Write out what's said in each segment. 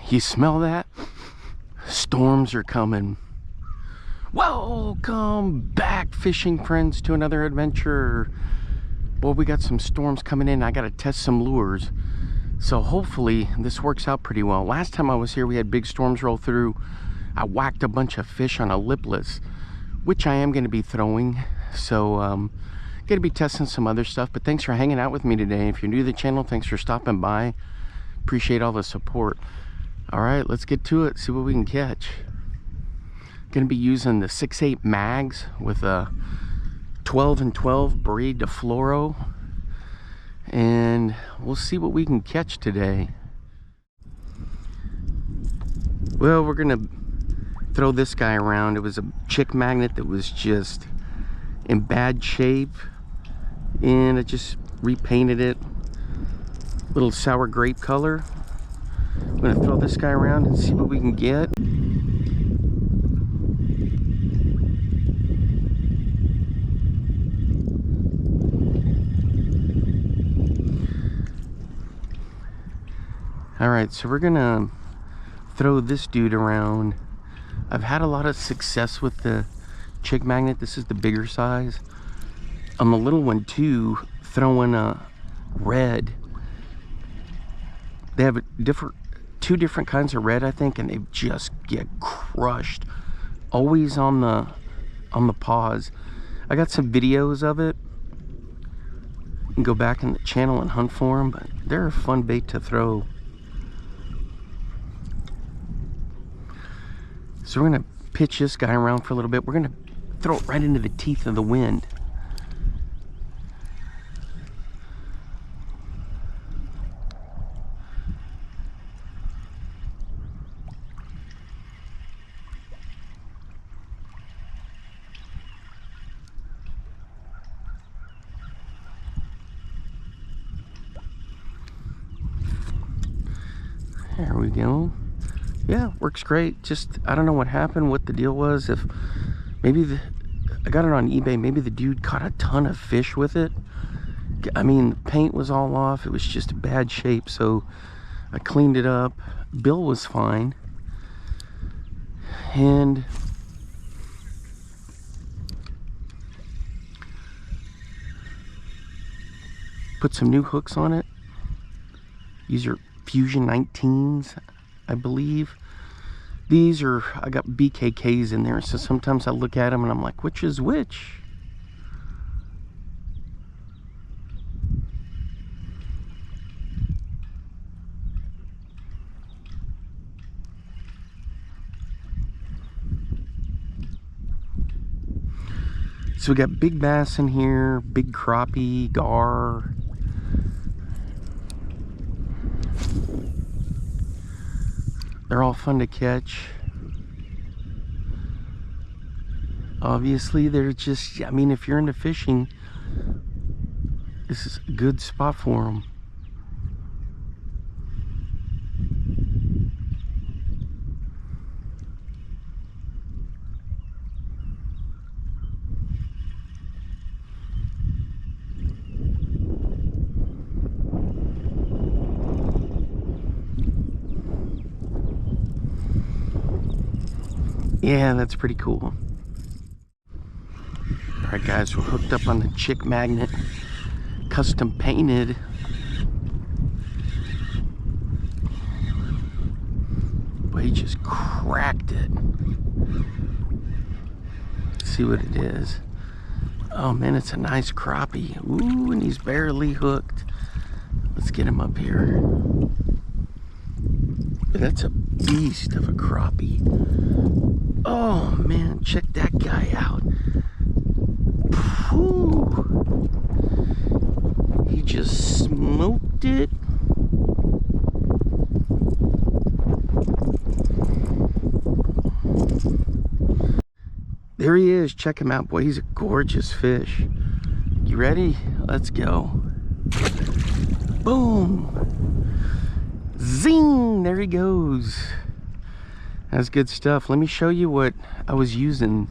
You smell that? Storms are coming. Welcome back, fishing friends, to another adventure. Boy, we got some storms coming in. I got to test some lures. So hopefully this works out pretty well. Last time I was here, we had big storms roll through. I whacked a bunch of fish on a lipless, which I am going to be throwing. So going to be testing some other stuff. But thanks for hanging out with me today. If you're new to the channel, thanks for stopping by. Appreciate all the support. All right, let's get to it, see what we can catch. Gonna be using the 6/8 mags with a 12 and 12 braid to fluoro, and we'll see what we can catch today. Well, we're gonna throw this guy around. It was a chick magnet that was just in bad shape, and I just repainted it little sour grape color. I'm gonna throw this guy around and see what we can get. All right, so we're gonna throw this dude around. I've had a lot of success with the chick magnet. This is the bigger size. On the little one too, throwing a red. They have a two different kinds of red, I think, and they just get crushed. Always on the paws. I got some videos of it. You can go back in the channel and hunt for them, but they're a fun bait to throw. So we're gonna pitch this guy around for a little bit. We're gonna throw it right into the teeth of the wind. There we go. Yeah, works great. Just, I don't know what happened, what the deal was. If maybe I got it on eBay, maybe the dude caught a ton of fish with it. I mean, the paint was all off. It was just bad shape, so I cleaned it up. Bill was fine. And put some new hooks on it. These are Fusion 19s, I believe. These are, I got BKKs in there, so sometimes I look at them and I'm like, which is which? So we got big bass in here, big crappie, gar. They're all fun to catch. Obviously, they're just, I mean, if you're into fishing, this is a good spot for them. Yeah, that's pretty cool. All right, guys, we're hooked up on the chick magnet, custom painted. But he just cracked it. Let's see what it is. Oh man, it's a nice crappie. Ooh, and he's barely hooked. Let's get him up here. That's a beast of a crappie. Oh man, check that guy out. Whew. He just smoked it. There he is. Check him out, boy. He's a gorgeous fish. You ready? Let's go. Boom. Zing! There he goes. That's good stuff. Let me show you what I was using.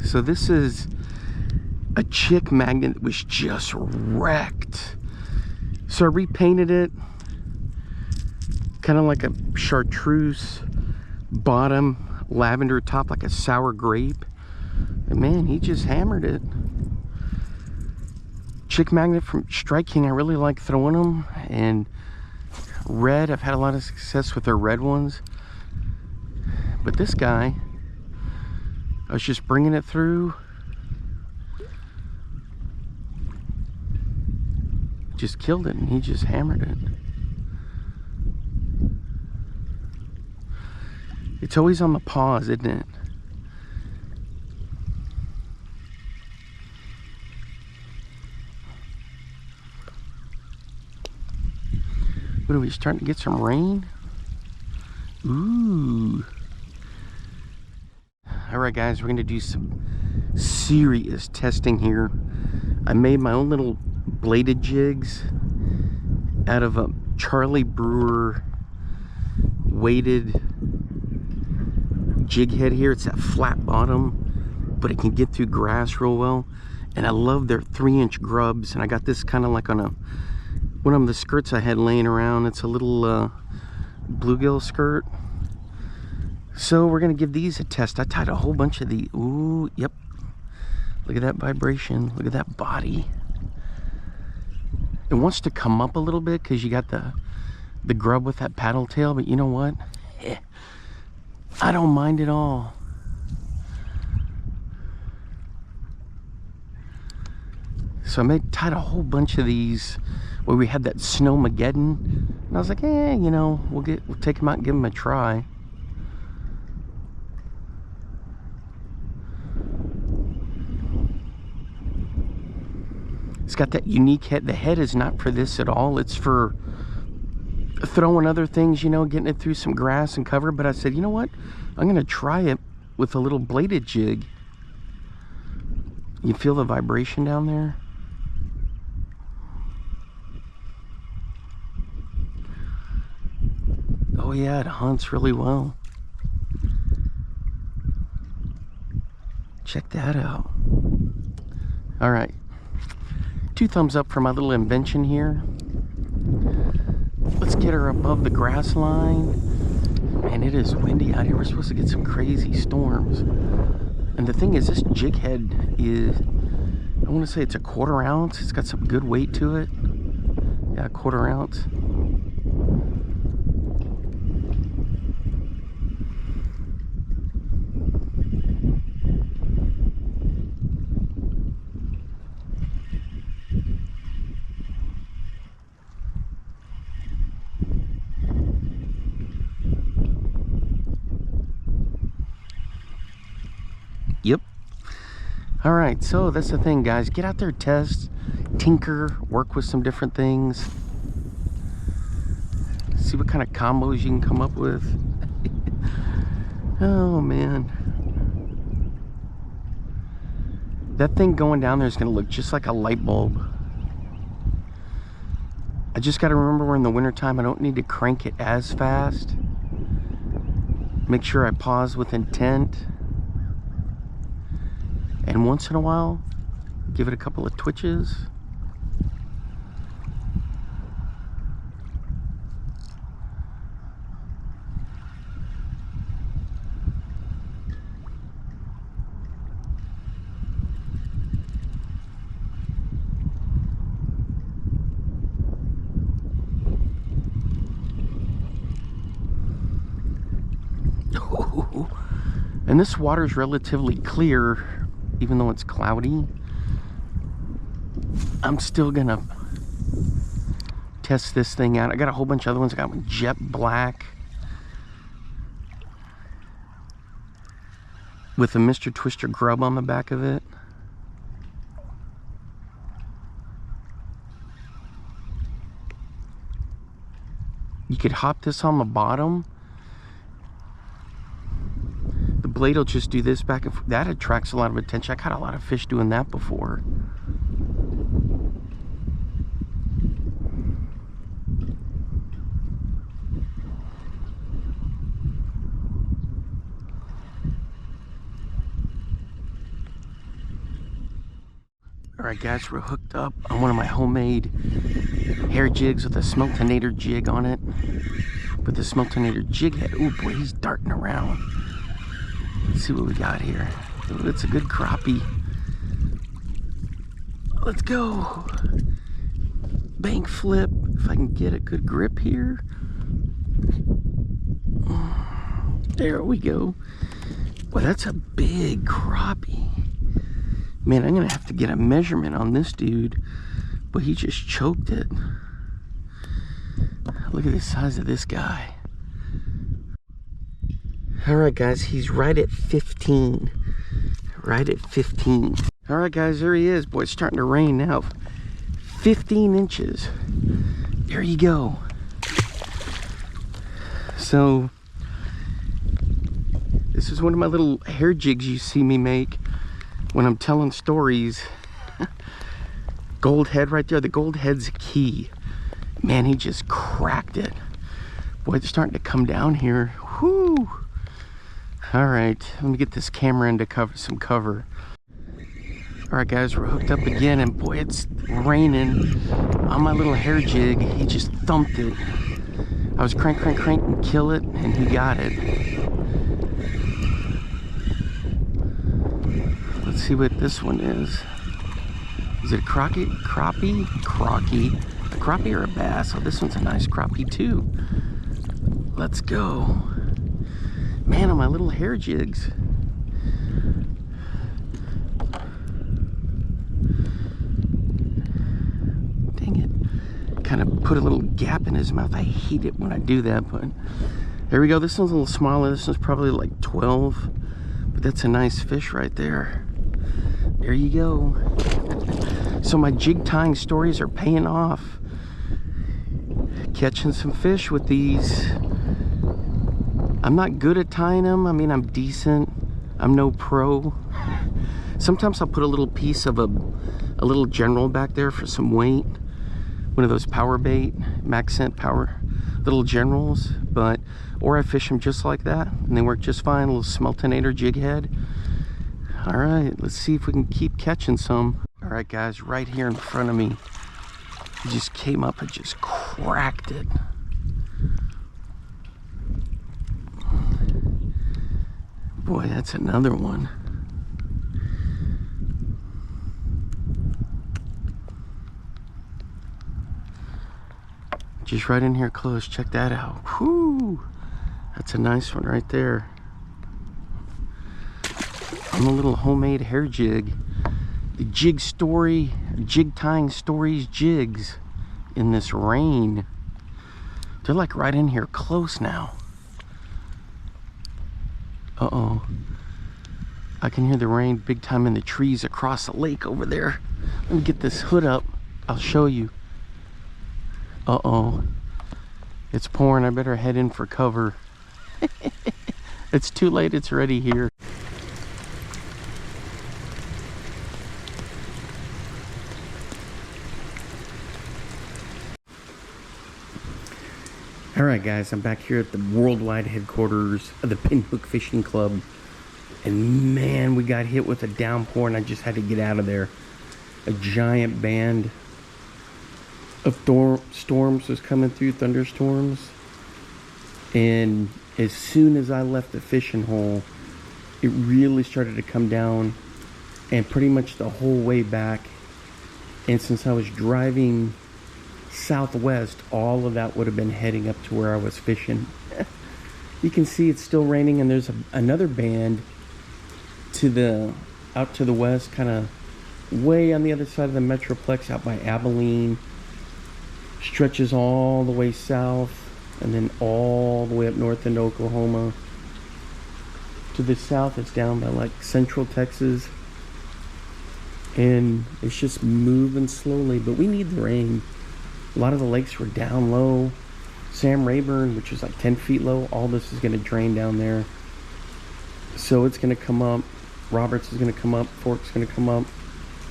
So this is a chick magnet that was just wrecked. So I repainted it. kind of like a chartreuse bottom, lavender top, like a sour grape. And man, he just hammered it. Chick magnet from Strike King, I really like throwing them. And red, I've had a lot of success with their red ones. But this guy, I was just bringing it through. Just killed it, and he just hammered it. It's always on the pause, isn't it? What are we starting to get some rain? Ooh. Alright guys, we're gonna do some serious testing here. I made my own little bladed jigs out of a Charlie Brewer weighted jig head here. It's that flat bottom, but it can get through grass real well. And I love their 3-inch grubs. And I got this kind of like on a one of the skirts I had laying around. It's a little bluegill skirt. So we're gonna give these a test. I tied a whole bunch of these. Ooh, yep. Look at that vibration. Look at that body. It wants to come up a little bit because you got the grub with that paddle tail, but you know what? I don't mind at all. So I tied a whole bunch of these where we had that Snowmageddon, and I was like, you know, we'll take them out and give them a try. It's got that unique head. The head is not for this at all. It's for throwing other things, you know, getting it through some grass and cover. But I said, you know what? I'm going to try it with a little bladed jig. You feel the vibration down there? Oh yeah, it hunts really well. Check that out. All right. 2 thumbs up for my little invention here. Let's get her above the grass line. Man, it is windy out here. We're supposed to get some crazy storms. And the thing is, this jig head is, I want to say it's a 1/4 ounce. It's got some good weight to it. Yeah, 1/4 ounce. Yep. All right, so that's the thing, guys. Get out there, test, tinker, work with some different things. See what kind of combos you can come up with. Oh, man. That thing going down there is going to look just like a light bulb. I just got to remember we're in the wintertime. I don't need to crank it as fast. Make sure I pause with intent. And once in a while, give it a couple of twitches. And this water is relatively clear, even though it's cloudy. I'm still gonna test this thing out. I got a whole bunch of other ones. I got one jet black with a Mr. Twister grub on the back of it. You could hop this on the bottom. The blade will just do this back and forth. That attracts a lot of attention. I caught a lot of fish doing that before. Alright guys, we're hooked up on one of my homemade hair jigs with a smoked tonator jig on it. with the Smeltonator jig head. Oh boy, he's darting around. Let's see what we got here. Oh, that's a good crappie. Let's go. Bank flip. If I can get a good grip here. There we go. Boy, that's a big crappie. Man, I'm gonna have to get a measurement on this dude. But he just choked it. Look at the size of this guy. Alright guys, he's right at 15. Right at 15. Alright guys, there he is. Boy, it's starting to rain now. 15 inches. There you go. So, this is one of my little hair jigs you see me make when I'm telling stories. Gold head right there. The gold head's key. Man, he just cracked it. Boy, it's starting to come down here. Whoo! All right, let me get this camera into some cover. All right, guys, we're hooked up again, and boy, it's raining on my little hair jig. He just thumped it. I was crank, and kill it, and he got it. Let's see what this one is. Is it a crappie? A crappie or a bass? Oh, this one's a nice crappie too. Let's go. Man, on my little hair jigs. Dang it. Kind of put a little gap in his mouth. I hate it when I do that, but there we go. This one's a little smaller. This one's probably like 12, but that's a nice fish right there. There you go. So my jig tying stories are paying off. Catching some fish with these. I'm not good at tying them. I mean, I'm decent. I'm no pro. Sometimes I'll put a little piece of a little general back there for some weight. One of those power bait, max scent power, little generals. Or I fish them just like that, and they work just fine. A little Smeltonator jig head. All right, let's see if we can keep catching some. All right, guys, right here in front of me, he just came up and just cracked it. Boy, that's another one. Just right in here close. Check that out. Whoo! That's a nice one right there. On a little homemade hair jig. The jig tying stories jigs in this rain. They're like right in here close now. Uh-oh. I can hear the rain big time in the trees across the lake over there. Let me get this hood up. I'll show you. Uh-oh. It's pouring. I better head in for cover. It's too late. It's already here. Alright guys, I'm back here at the worldwide headquarters of the Pinhook Fishing Club. And man, we got hit with a downpour and I just had to get out of there. A giant band of storms was coming through, thunderstorms. And as soon as I left the fishing hole, it really started to come down. And pretty much the whole way back. And since I was driving southwest, all of that would have been heading up to where I was fishing. You can see it's still raining, and there's another band out to the west, kind of way on the other side of the Metroplex, out by Abilene. Stretches all the way south, and then all the way up north into Oklahoma. To the south, it's down by like Central Texas, and it's just moving slowly, but we need the rain. A lot of the lakes were down low. Sam Rayburn, which is like 10 feet low, all this is going to drain down there. So it's going to come up. Roberts is going to come up. Fork's going to come up.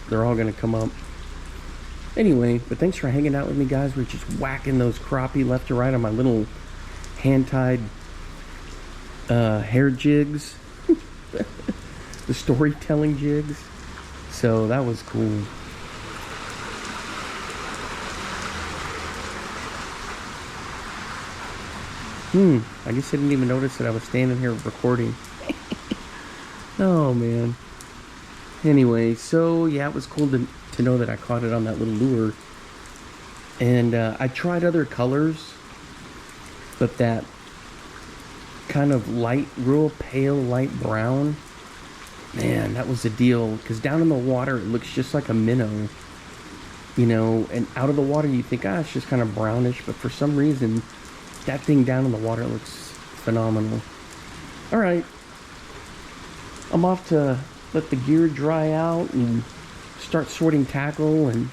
They're all going to come up. Anyway, but thanks for hanging out with me, guys. We're just whacking those crappie left to right on my little hand-tied hair jigs. The storytelling jigs. So that was cool. I guess I didn't even notice that I was standing here recording. Oh, man. Anyway, so yeah, it was cool to know that I caught it on that little lure. And I tried other colors, but that kind of light, real pale light brown, man, that was the deal. Because down in the water, it looks just like a minnow, you know, and out of the water, you think, it's just kind of brownish, but for some reason, that thing down in the water looks phenomenal. All right, I'm off to let the gear dry out and start sorting tackle and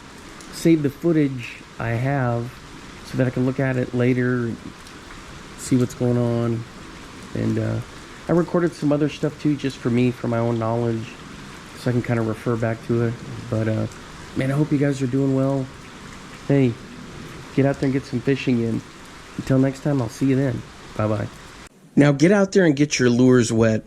save the footage I have so that I can look at it later, see what's going on. And I recorded some other stuff too, just for me, for my own knowledge, so I can kind of refer back to it. But man, I hope you guys are doing well. Hey, get out there and get some fishing in. Until next time, I'll see you then. Bye-bye. Now get out there and get your lures wet.